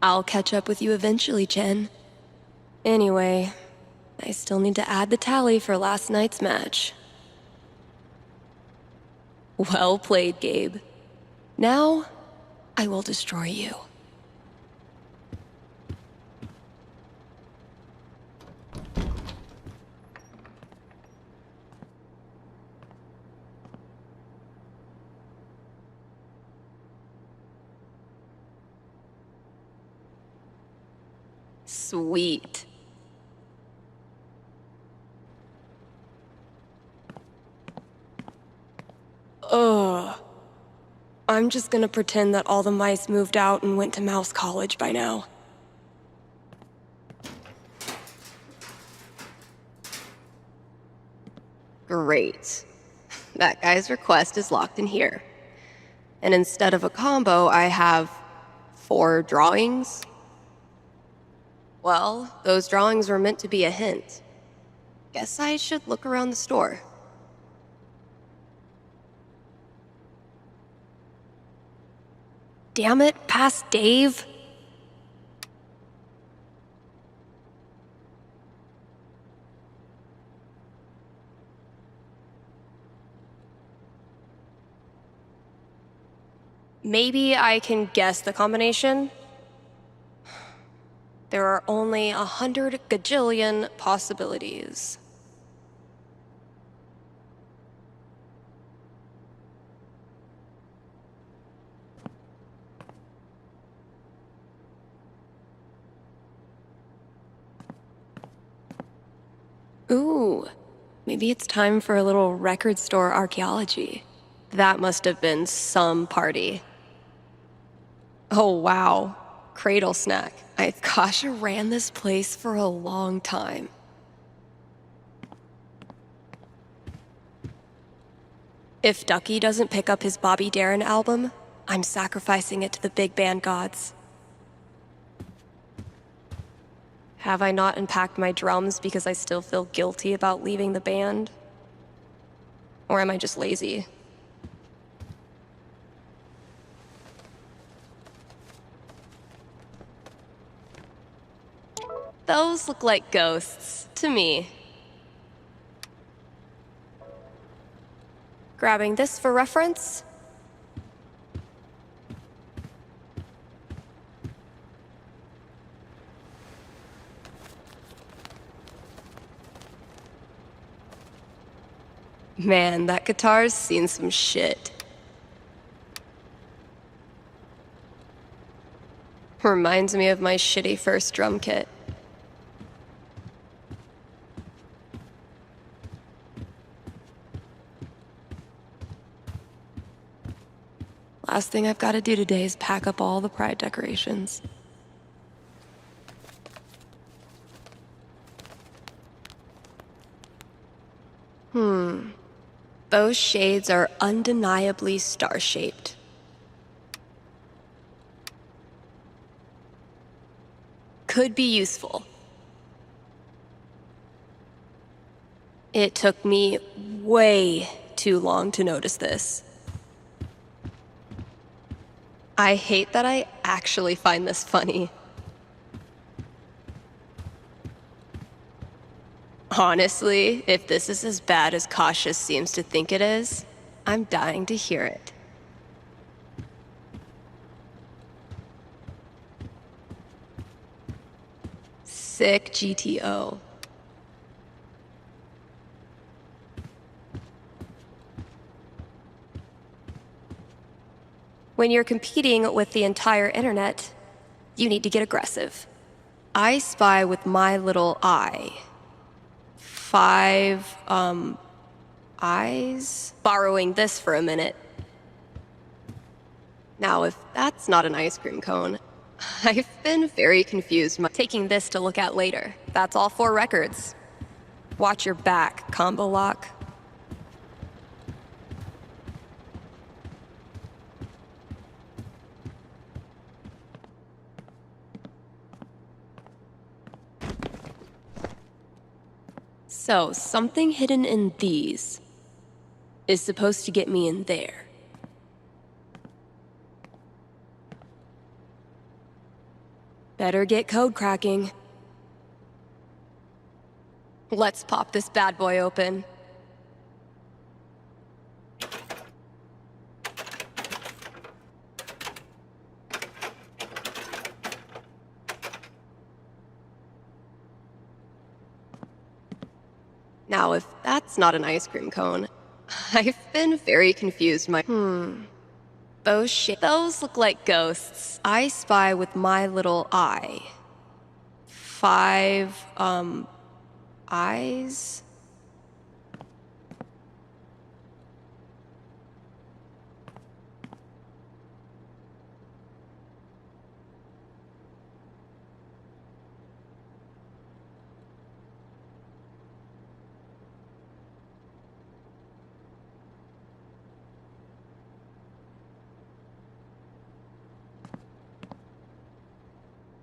I'll catch up with you eventually, Chen. Anyway, I still need to add the tally for last night's match. Well played, Gabe. Now, I will destroy you. Sweet. Ugh. I'm just gonna pretend that all the mice moved out and went to Mouse College by now. Great. That guy's request is locked in here. And instead of a combo, I have 4 drawings. Well, those drawings were meant to be a hint. Guess I should look around the store. Damn it, past Dave. Maybe I can guess the combination? There are only 100 gajillion possibilities. Ooh, maybe it's time for a little record store archaeology. That must have been some party. Oh wow, Cradle Snack. Kasha ran this place for a long time. If Ducky doesn't pick up his Bobby Darin album, I'm sacrificing it to the big band gods. Have I not unpacked my drums because I still feel guilty about leaving the band? Or am I just lazy? Those look like ghosts to me. Grabbing this for reference. Man, that guitar's seen some shit. Reminds me of my shitty first drum kit. Last thing I've got to do today is pack up all the pride decorations. Those shades are undeniably star-shaped. Could be useful. It took me way too long to notice this. I hate that I actually find this funny. Honestly, if this is as bad as Kasha seems to think it is, I'm dying to hear it. Sick GTO. When you're competing with the entire internet, you need to get aggressive. I spy with my little eye. 5, eyes? Borrowing this for a minute. Now, if that's not an ice cream cone, I've been very confused. Taking this to look at later. That's all 4 records. Watch your back, Combo Lock. So, something hidden in these is supposed to get me in there. Better get code cracking. Let's pop this bad boy open. Now, if that's not an ice cream cone, I've been very confused. Those look like ghosts. I spy with my little eye. 5, eyes?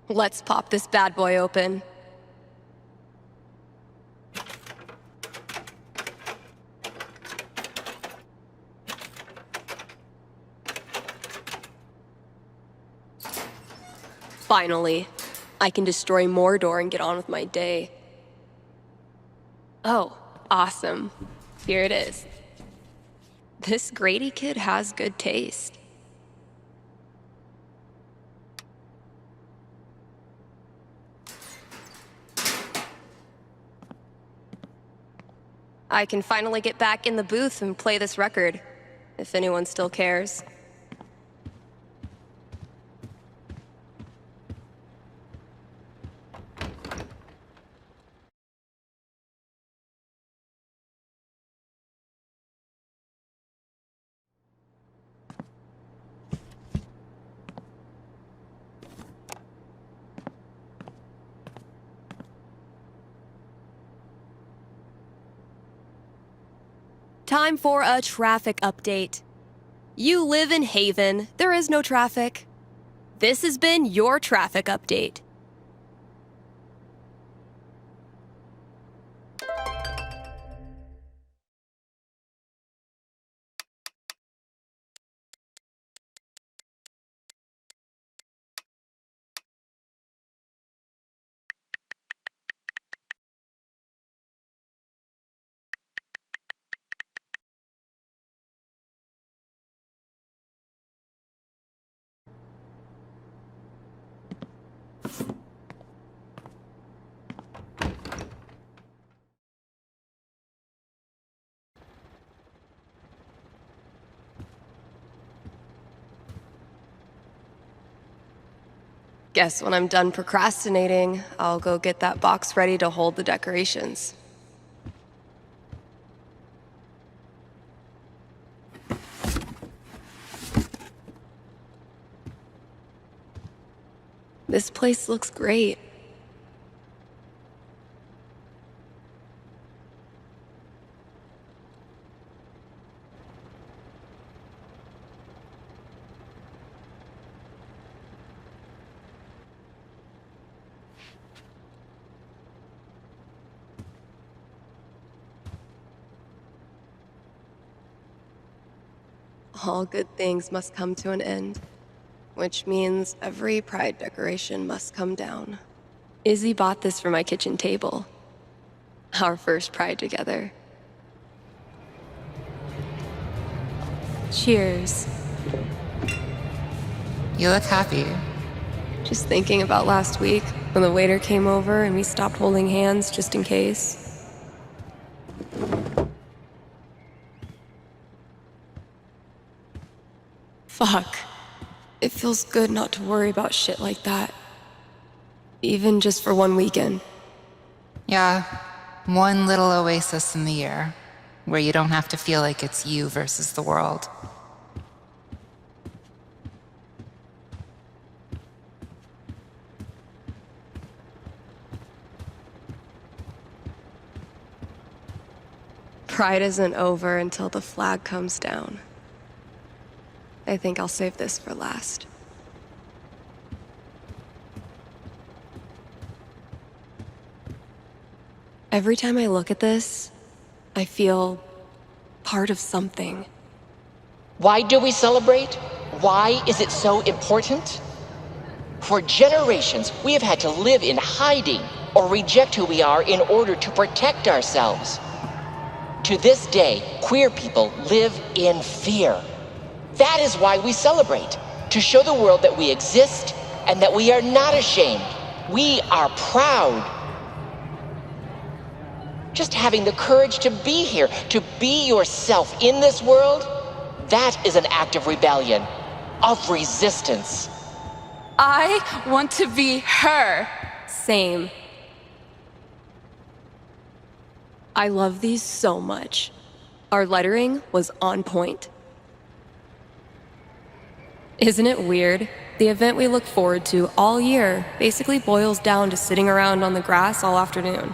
Let's pop this bad boy open. Finally, I can destroy Mordor and get on with my day. Oh, awesome. Here it is. This Grady kid has good taste. I can finally get back in the booth and play this record, if anyone still cares. Time for a traffic update. You live in Haven, there is no traffic. This has been your traffic update. Guess when I'm done procrastinating, I'll go get that box ready to hold the decorations. This place looks great. All good things must come to an end, which means every pride decoration must come down. Izzy bought this for my kitchen table. Our first pride together. Cheers. You look happy. Just thinking about last week when the waiter came over and we stopped holding hands just in case. Fuck. It feels good not to worry about shit like that. Even just for one weekend. Yeah, one little oasis in the year, where you don't have to feel like it's you versus the world. Pride isn't over until the flag comes down. I think I'll save this for last. Every time I look at this, I feel part of something. Why do we celebrate? Why is it so important? For generations, we have had to live in hiding or reject who we are in order to protect ourselves. To this day, queer people live in fear. That is why we celebrate, to show the world that we exist and that we are not ashamed. We are proud. Just having the courage to be here, to be yourself in this world, that is an act of rebellion, of resistance. I want to be her. Same. I love these so much. Our lettering was on point. Isn't it weird? The event we look forward to all year basically boils down to sitting around on the grass all afternoon.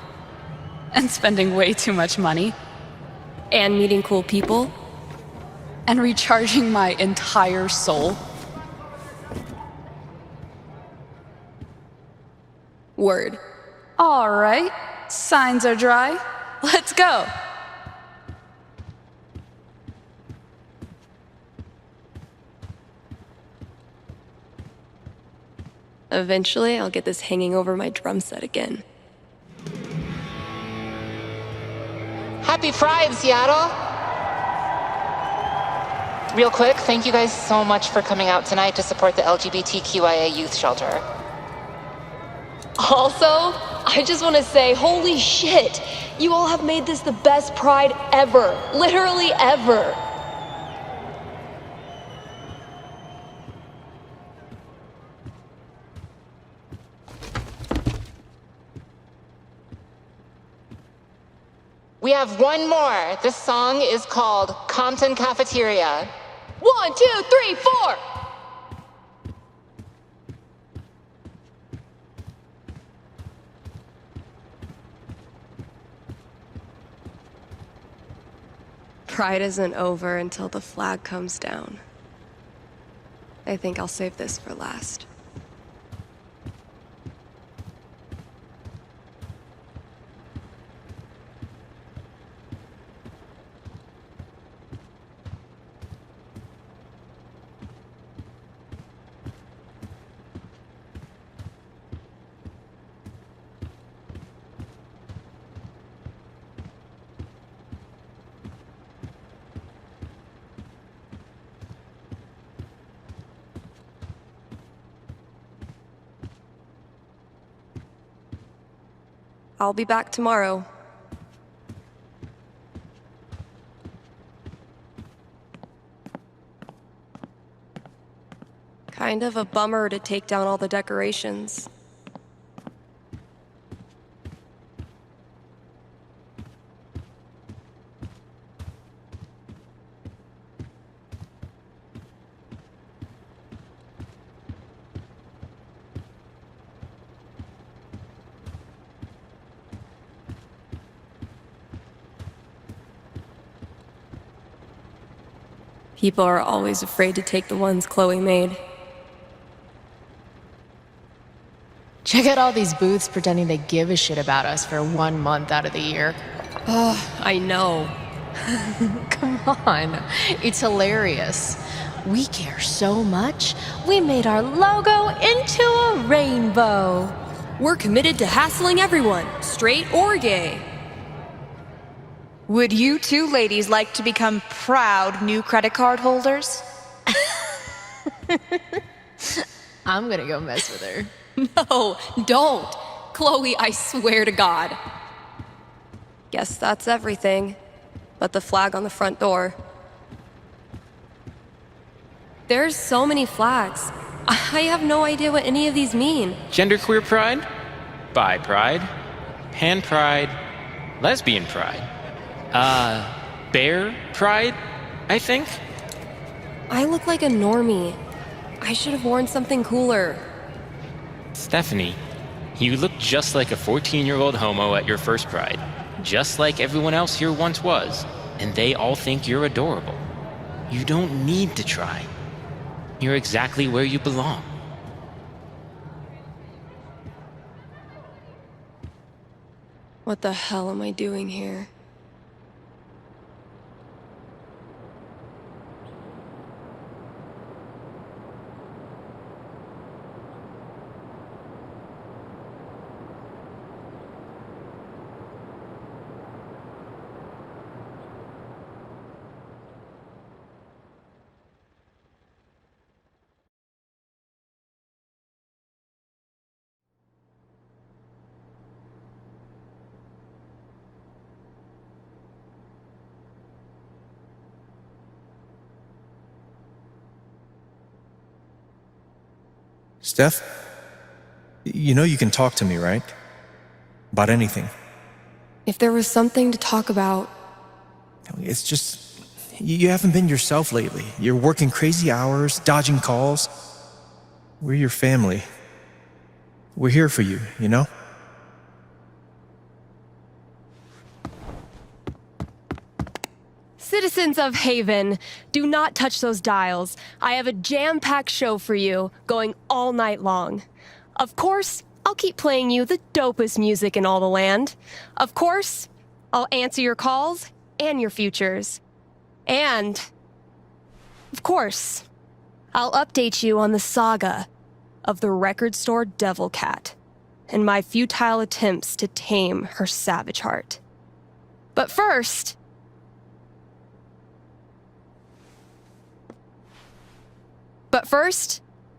And spending way too much money. And meeting cool people. And recharging my entire soul. Word. All right, signs are dry. Let's go. Eventually, I'll get this hanging over my drum set again. Happy Pride, Seattle! Real quick, thank you guys so much for coming out tonight to support the LGBTQIA youth shelter. Also, I just want to say, holy shit! You all have made this the best Pride ever. Literally ever. We have one more. This song is called Compton Cafeteria. 1, 2, 3, 4! Pride isn't over until the flag comes down. I think I'll save this for last. I'll be back tomorrow. Kind of a bummer to take down all the decorations. People are always afraid to take the ones Chloe made. Check out all these booths pretending they give a shit about us for 1 month out of the year. I know. Come on, it's hilarious. We care so much, we made our logo into a rainbow. We're committed to hassling everyone, straight or gay. Would you two ladies like to become proud new credit card holders? I'm gonna go mess with her. No, don't. Chloe, I swear to God. Guess that's everything. But the flag on the front door. There's so many flags. I have no idea what any of these mean. Genderqueer pride, bi pride, pan pride, lesbian pride, bear pride, I think. I look like a normie. I should have worn something cooler. Stephanie, you look just like a 14-year-old homo at your first pride, just like everyone else here once was, and they all think you're adorable. You don't need to try. You're exactly where you belong. What the hell am I doing here? Steph, you know you can talk to me, right? About anything. If there was something to talk about, It's just, you haven't been yourself lately. You're working crazy hours, dodging calls. We're your family. We're here for you, you know? Citizens of Haven, do not touch those dials. I have a jam-packed show for you, going all night long. Of course, I'll keep playing you the dopest music in all the land. Of course, I'll answer your calls and your futures. And, of course, I'll update you on the saga of the record store Devil Cat and my futile attempts to tame her savage heart. But first,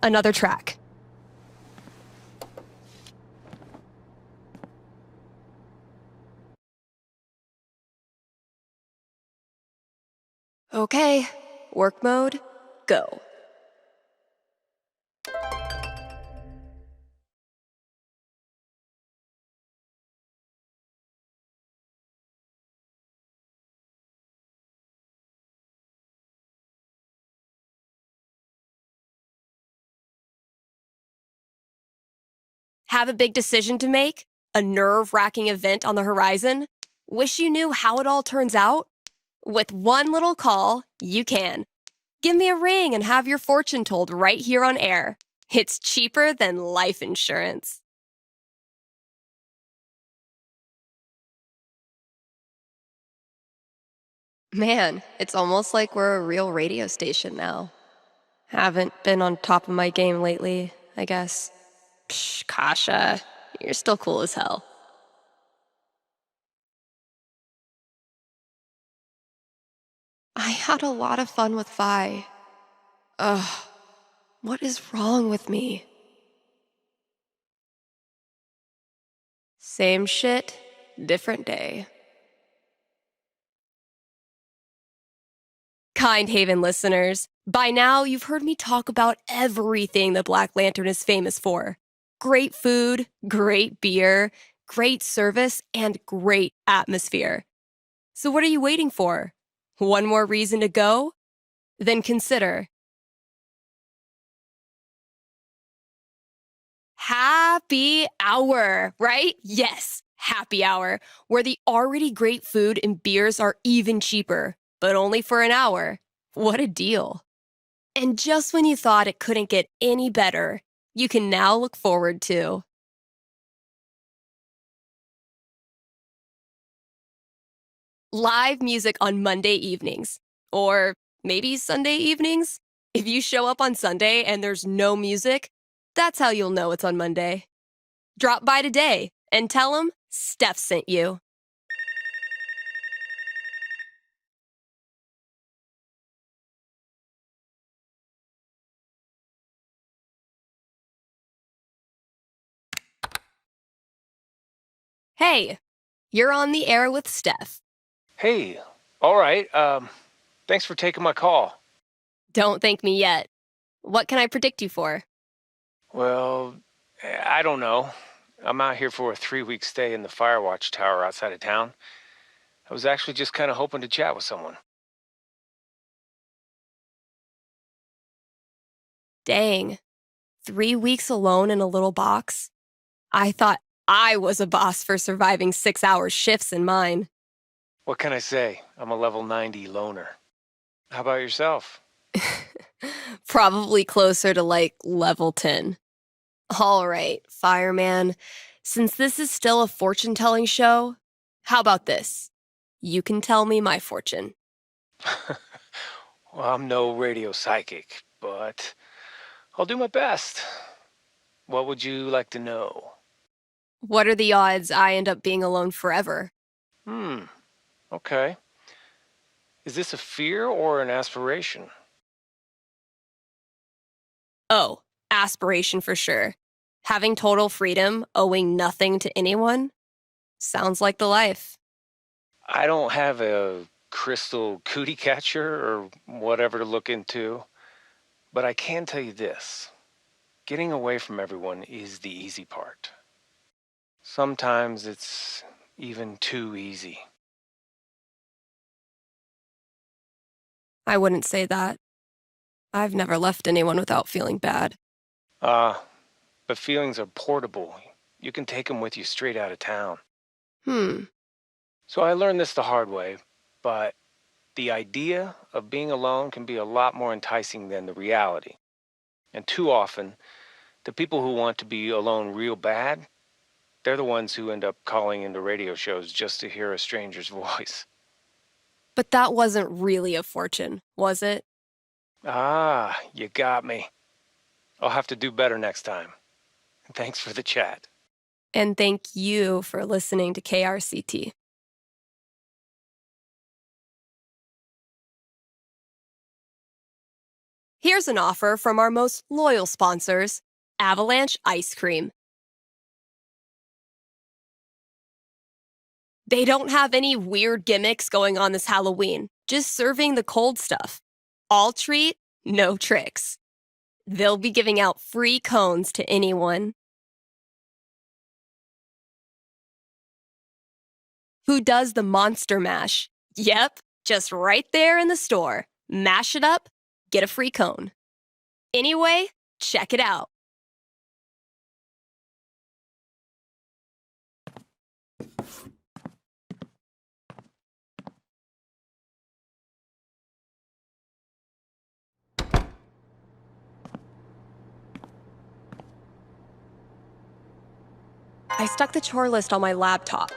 another track. Okay, work mode, go. Have a big decision to make? A nerve-wracking event on the horizon? Wish you knew how it all turns out? With one little call, you can. Give me a ring and have your fortune told right here on air. It's cheaper than life insurance. Man, it's almost like we're a real radio station now. Haven't been on top of my game lately, I guess. Psh, Kasha, you're still cool as hell. I had a lot of fun with Vi. Ugh, what is wrong with me? Same shit, different day. Kind Haven listeners, by now you've heard me talk about everything the Black Lantern is famous for. Great food, great beer, great service, and great atmosphere. So what are you waiting for? One more reason to go? Then consider happy hour, right? Yes, happy hour, where the already great food and beers are even cheaper, but only for an hour. What a deal. And just when you thought it couldn't get any better, you can now look forward to live music on Monday evenings, or maybe Sunday evenings. If you show up on Sunday and there's no music, that's how you'll know it's on Monday. Drop by today and tell them Steph sent you. Hey, you're on the air with Steph. Hey, all right. Thanks for taking my call. Don't thank me yet. What can I predict you for? Well, I don't know. I'm out here for a 3-week stay in the Firewatch Tower outside of town. I was actually just kind of hoping to chat with someone. Dang, 3 weeks alone in a little box? I thought I was a boss for surviving 6-hour shifts in mine. What can I say? I'm a level 90 loner. How about yourself? Probably closer to like level 10. All right, fireman. Since this is still a fortune-telling show, how about this? You can tell me my fortune. Well, I'm no radio psychic, but I'll do my best. What would you like to know? What are the odds I end up being alone forever? Okay. Is this a fear or an aspiration? Oh, aspiration for sure. Having total freedom, owing nothing to anyone? Sounds like the life. I don't have a crystal cootie catcher or whatever to look into, but I can tell you this. getting away from everyone is the easy part. Sometimes it's even too easy. I wouldn't say that. I've never left anyone without feeling bad. But feelings are portable. You can take them with you straight out of town. So I learned this the hard way, but the idea of being alone can be a lot more enticing than the reality. And too often, the people who want to be alone real bad, they're the ones who end up calling into radio shows just to hear a stranger's voice. But that wasn't really a fortune, was it? Ah, you got me. I'll have to do better next time. Thanks for the chat. And thank you for listening to KRCT. Here's an offer from our most loyal sponsors, Avalanche Ice Cream. They don't have any weird gimmicks going on this Halloween, just serving the cold stuff. All treat, no tricks. They'll be giving out free cones to anyone who does the Monster Mash. Yep, just right there in the store. Mash it up, get a free cone. Anyway, check it out. I stuck the chore list on my laptop.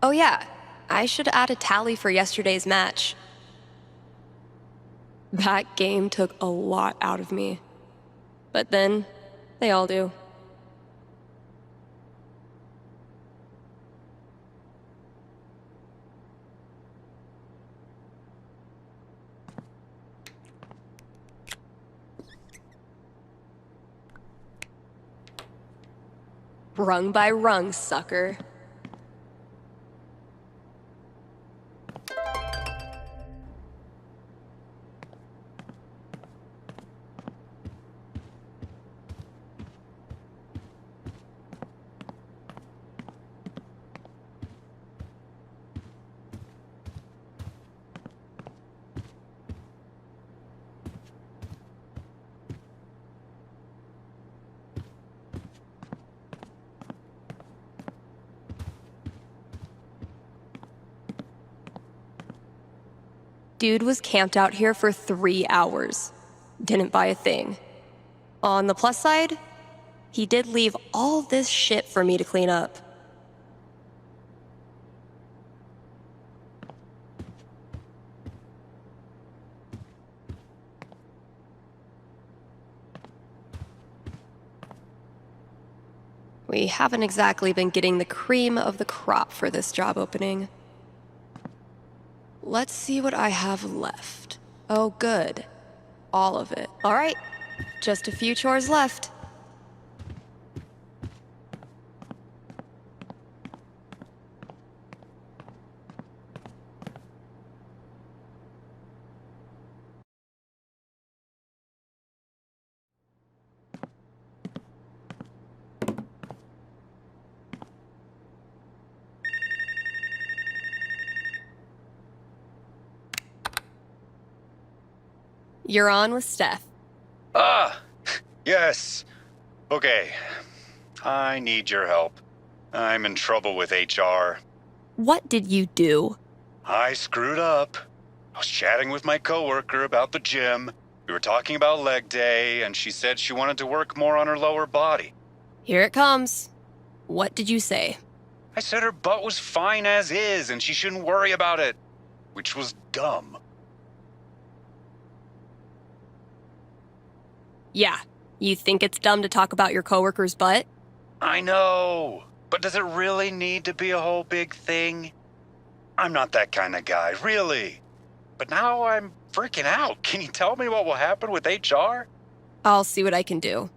Oh yeah, I should add a tally for yesterday's match. That game took a lot out of me. But then, they all do. Rung by rung, sucker. Dude was camped out here for 3 hours. Didn't buy a thing. On the plus side, he did leave all this shit for me to clean up. We haven't exactly been getting the cream of the crop for this job opening. Let's see what I have left. Oh, good. All of it. All right, just a few chores left. You're on with Steph. Ah, yes. Okay. I need your help. I'm in trouble with HR. What did you do? I screwed up. I was chatting with my coworker about the gym. We were talking about leg day, and she said she wanted to work more on her lower body. Here it comes. What did you say? I said her butt was fine as is, and she shouldn't worry about it, which was dumb. Yeah, you think it's dumb to talk about your coworker's butt? I know, but does it really need to be a whole big thing? I'm not that kind of guy, really. But now I'm freaking out. Can you tell me what will happen with HR? I'll see what I can do.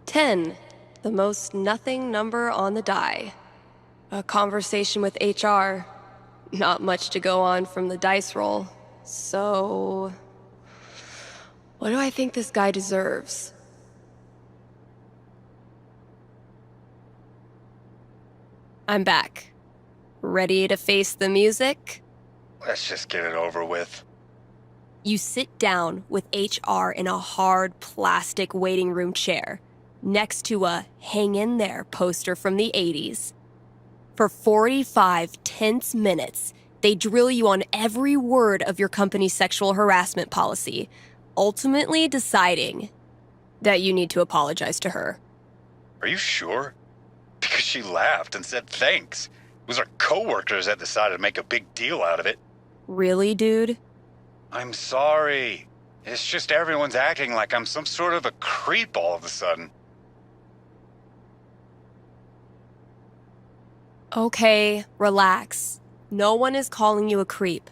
"10, the most nothing number on the die. A conversation with HR. Not much to go on from the dice roll. So, what do I think this guy deserves?" I'm back. Ready to face the music? Let's just get it over with. You sit down with HR in a hard plastic waiting room chair next to a "Hang in there" poster from the 80s. For 45 tense minutes, they drill you on every word of your company's sexual harassment policy, ultimately deciding that you need to apologize to her. Are you sure? Because she laughed and said thanks. It was our coworkers that decided to make a big deal out of it. Really, dude? I'm sorry. It's just everyone's acting like I'm some sort of a creep all of a sudden. Okay, relax. No one is calling you a creep.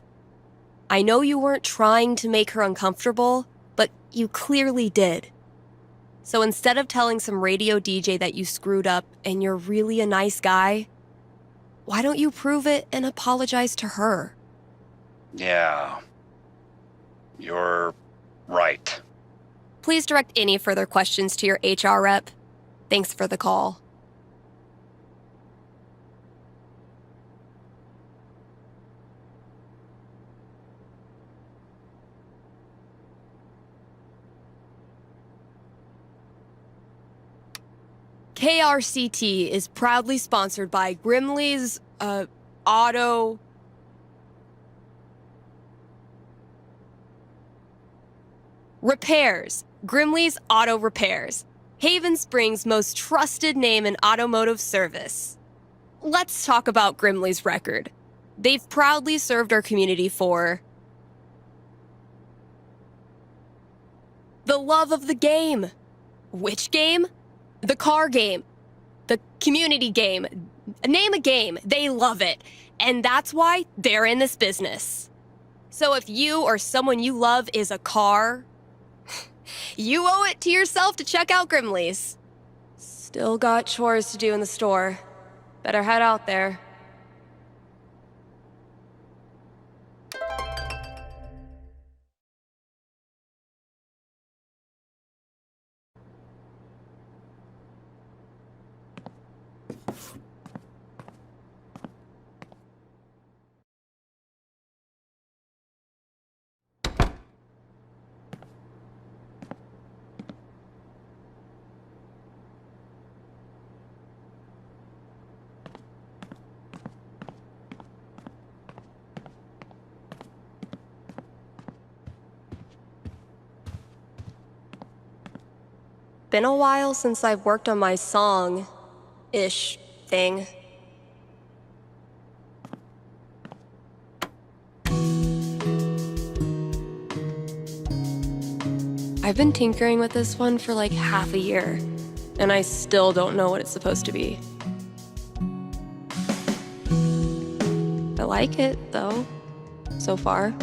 I know you weren't trying to make her uncomfortable, but you clearly did. So instead of telling some radio DJ that you screwed up and you're really a nice guy, why don't you prove it and apologize to her? Yeah. You're right. Please direct any further questions to your HR rep. Thanks for the call. KRCT is proudly sponsored by Grimley's, Auto... Repairs. Grimley's Auto Repairs. Haven Springs' most trusted name in automotive service. Let's talk about Grimley's record. They've proudly served our community for the love of the game. Which game? The car game. The community game. Name a game. They love it. And that's why they're in this business. So if you or someone you love is a car, you owe it to yourself to check out Grimley's. Still got chores to do in the store. Better head out there. Been a while since I've worked on my song-ish thing. I've been tinkering with this one for like half a year, and I still don't know what it's supposed to be. I like it, though, so far.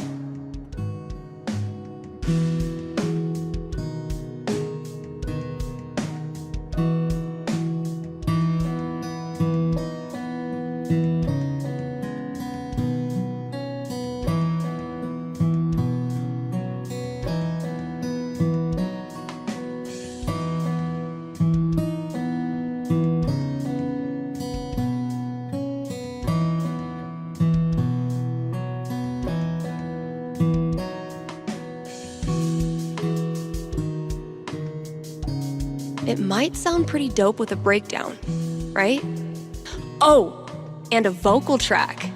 It might sound pretty dope with a breakdown, right? Oh, and a vocal track.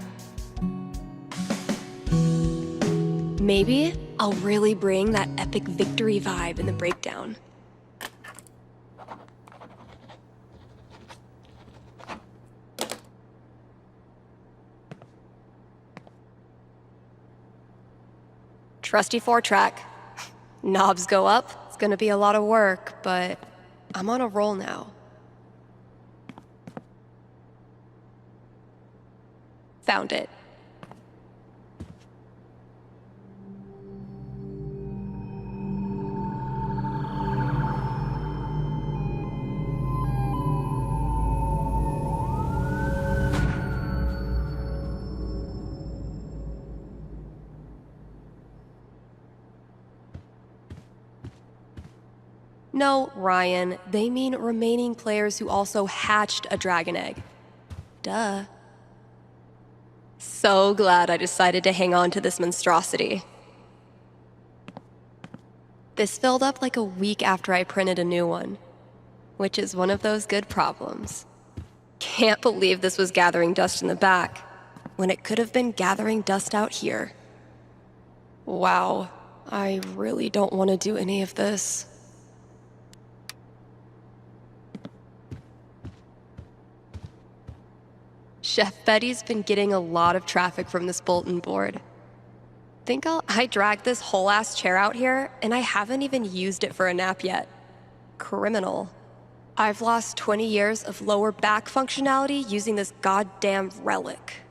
Maybe I'll really bring that epic victory vibe in the breakdown. Trusty 4-track. Knobs go up. It's gonna be a lot of work, but I'm on a roll now. Found it. No, Ryan, they mean remaining players who also hatched a dragon egg. Duh. So glad I decided to hang on to this monstrosity. This filled up like a week after I printed a new one, which is one of those good problems. Can't believe this was gathering dust in the back, when it could have been gathering dust out here. Wow, I really don't want to do any of this. Chef Betty's been getting a lot of traffic from this bulletin board. I dragged this whole ass chair out here, and I haven't even used it for a nap yet. Criminal. I've lost 20 years of lower back functionality using this goddamn relic.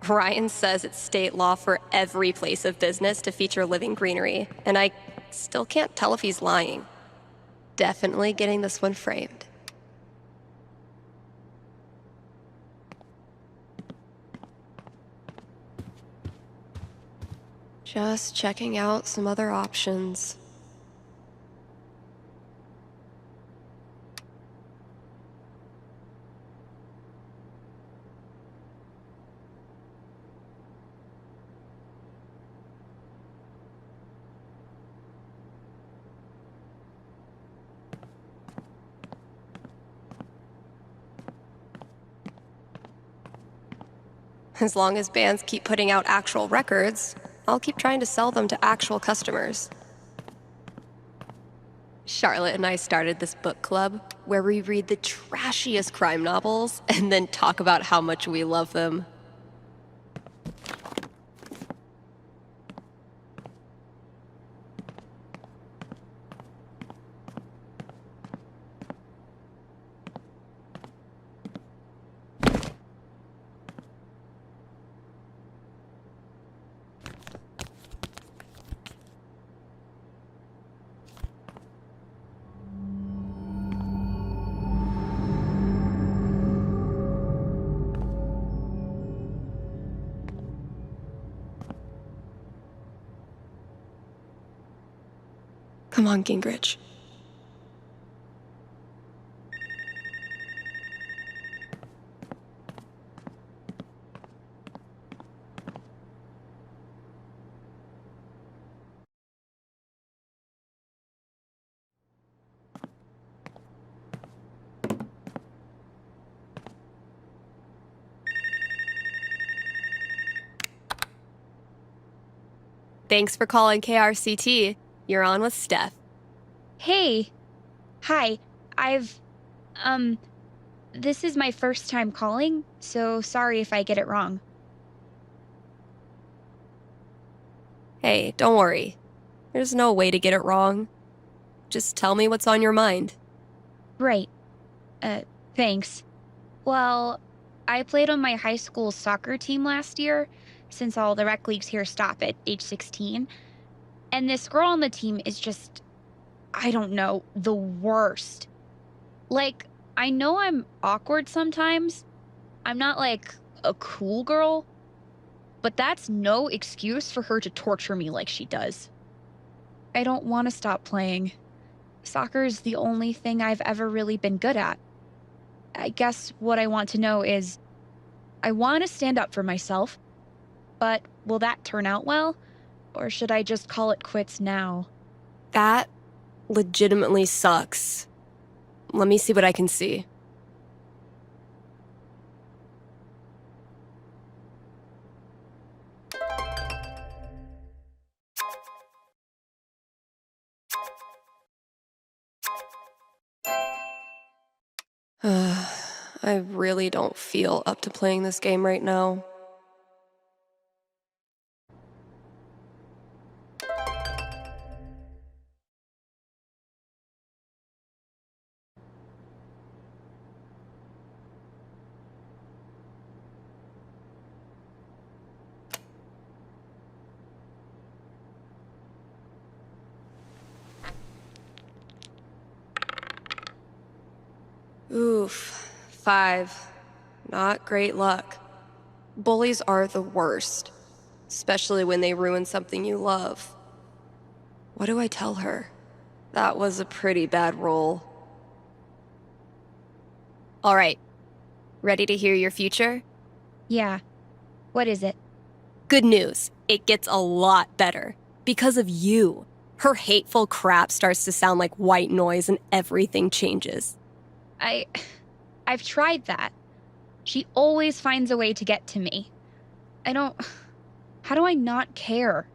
Ryan says it's state law for every place of business to feature living greenery, and I still can't tell if he's lying. Definitely getting this one framed. Just checking out some other options. As long as bands keep putting out actual records, I'll keep trying to sell them to actual customers. Charlotte and I started this book club where we read the trashiest crime novels and then talk about how much we love them. Come on, Gingrich. Thanks for calling KRCT. You're on with Steph. Hey. Hi. This is my first time calling, so sorry if I get it wrong. Hey, don't worry. There's no way to get it wrong. Just tell me what's on your mind. Right. Thanks. Well, I played on my high school soccer team last year, since all the rec leagues here stop at age 16. And this girl on the team is just, I don't know, the worst. Like, I know I'm awkward sometimes. I'm not like a cool girl, but that's no excuse for her to torture me like she does. I don't want to stop playing. Soccer's the only thing I've ever really been good at. I guess what I want to know is, I want to stand up for myself, but will that turn out well? Or should I just call it quits now? That legitimately sucks. Let me see what I can see. I really don't feel up to playing this game right now. Oof, 5. Not great luck. Bullies are the worst, especially when they ruin something you love. What do I tell her? That was a pretty bad roll. All right, ready to hear your future? Yeah. What is it? Good news, it gets a lot better. Because of you. Her hateful crap starts to sound like white noise and everything changes. I've tried that. She always finds a way to get to me. How do I not care?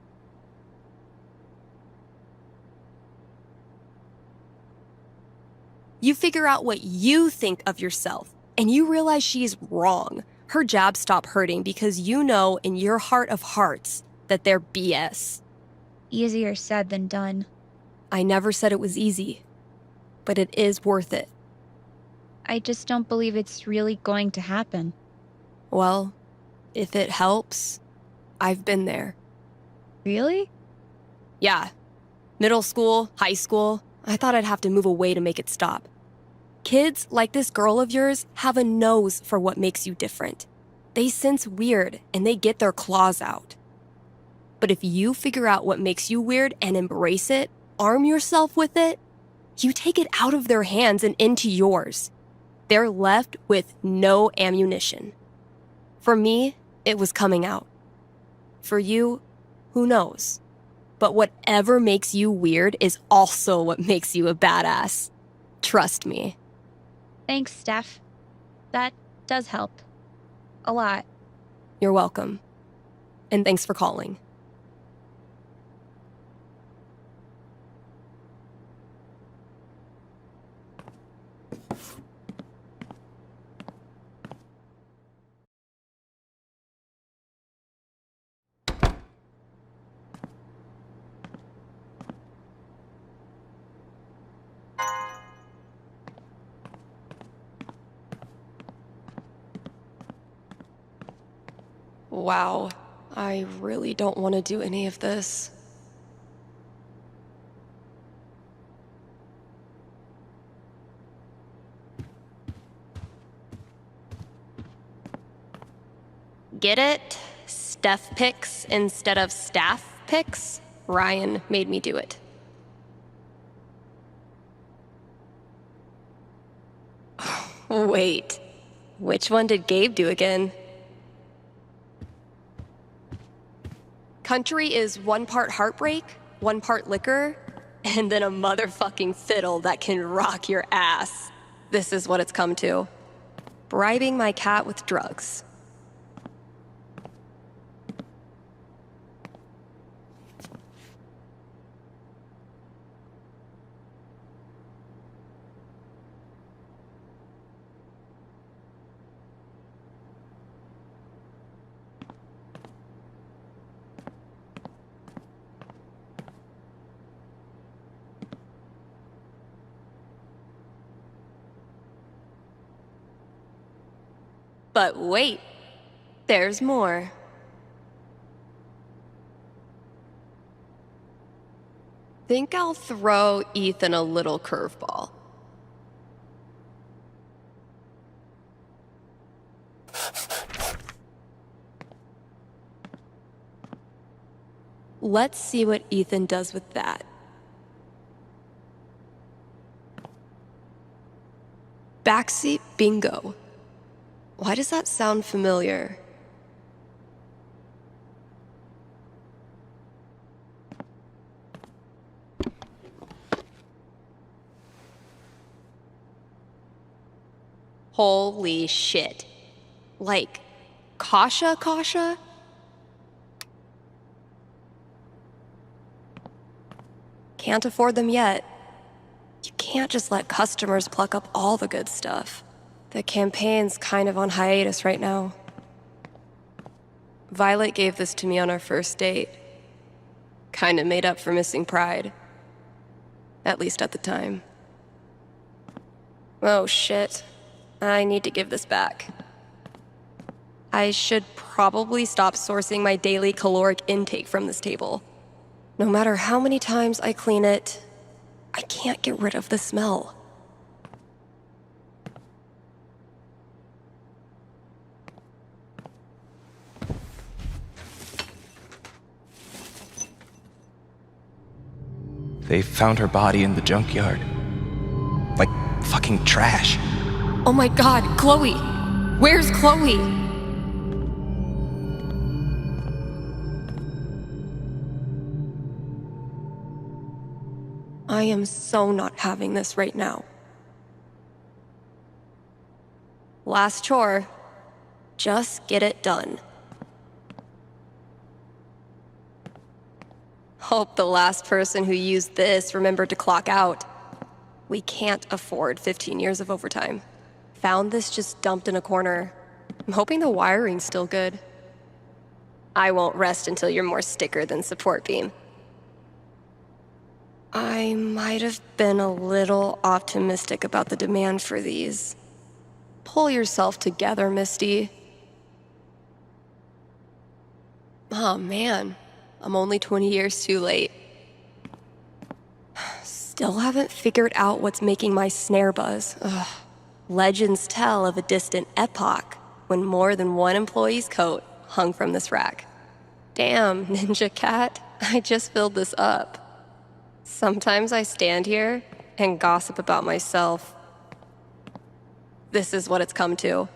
You figure out what you think of yourself, and you realize she's wrong. Her jabs stop hurting because you know in your heart of hearts that they're BS. Easier said than done. I never said it was easy, but it is worth it. I just don't believe it's really going to happen. Well, if it helps, I've been there. Really? Yeah. Middle school, high school, I thought I'd have to move away to make it stop. Kids like this girl of yours have a nose for what makes you different. They sense weird and they get their claws out. But if you figure out what makes you weird and embrace it, arm yourself with it, you take it out of their hands and into yours. They're left with no ammunition. For me, it was coming out. For you, who knows? But whatever makes you weird is also what makes you a badass. Trust me. Thanks, Steph. That does help. A lot. You're welcome. And thanks for calling. Wow, I really don't want to do any of this. Get it? Steph picks instead of staff picks? Ryan made me do it. Wait, which one did Gabe do again? Country is 1 part heartbreak, 1 part liquor, and then a motherfucking fiddle that can rock your ass. This is what it's come to. Bribing my cat with drugs. But wait, there's more. Think I'll throw Ethan a little curveball. Let's see what Ethan does with that. Backseat bingo. Why does that sound familiar? Holy shit. Like, Kasha? Can't afford them yet. You can't just let customers pluck up all the good stuff. The campaign's kind of on hiatus right now. Violet gave this to me on our first date. Kinda made up for missing Pride. At least at the time. Oh shit. I need to give this back. I should probably stop sourcing my daily caloric intake from this table. No matter how many times I clean it, I can't get rid of the smell. They found her body in the junkyard. Like fucking trash. Oh my god, Chloe! Where's Chloe? I am so not having this right now. Last chore. Just get it done. Hope the last person who used this remembered to clock out. We can't afford 15 years of overtime. Found this just dumped in a corner. I'm hoping the wiring's still good. I won't rest until you're more sticker than support beam. I might have been a little optimistic about the demand for these. Pull yourself together, Misty. Oh man, I'm only 20 years too late. Still haven't figured out what's making my snare buzz. Ugh. Legends tell of a distant epoch when more than one employee's coat hung from this rack. Damn, Ninja Cat, I just filled this up. Sometimes I stand here and gossip about myself. This is what it's come to.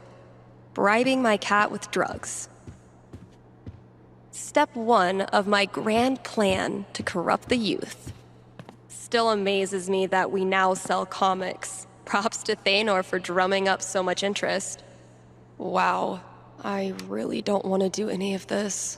Bribing my cat with drugs. Step 1 of my grand plan to corrupt the youth. Still amazes me that we now sell comics. Props to Thanor for drumming up so much interest. Wow, I really don't want to do any of this.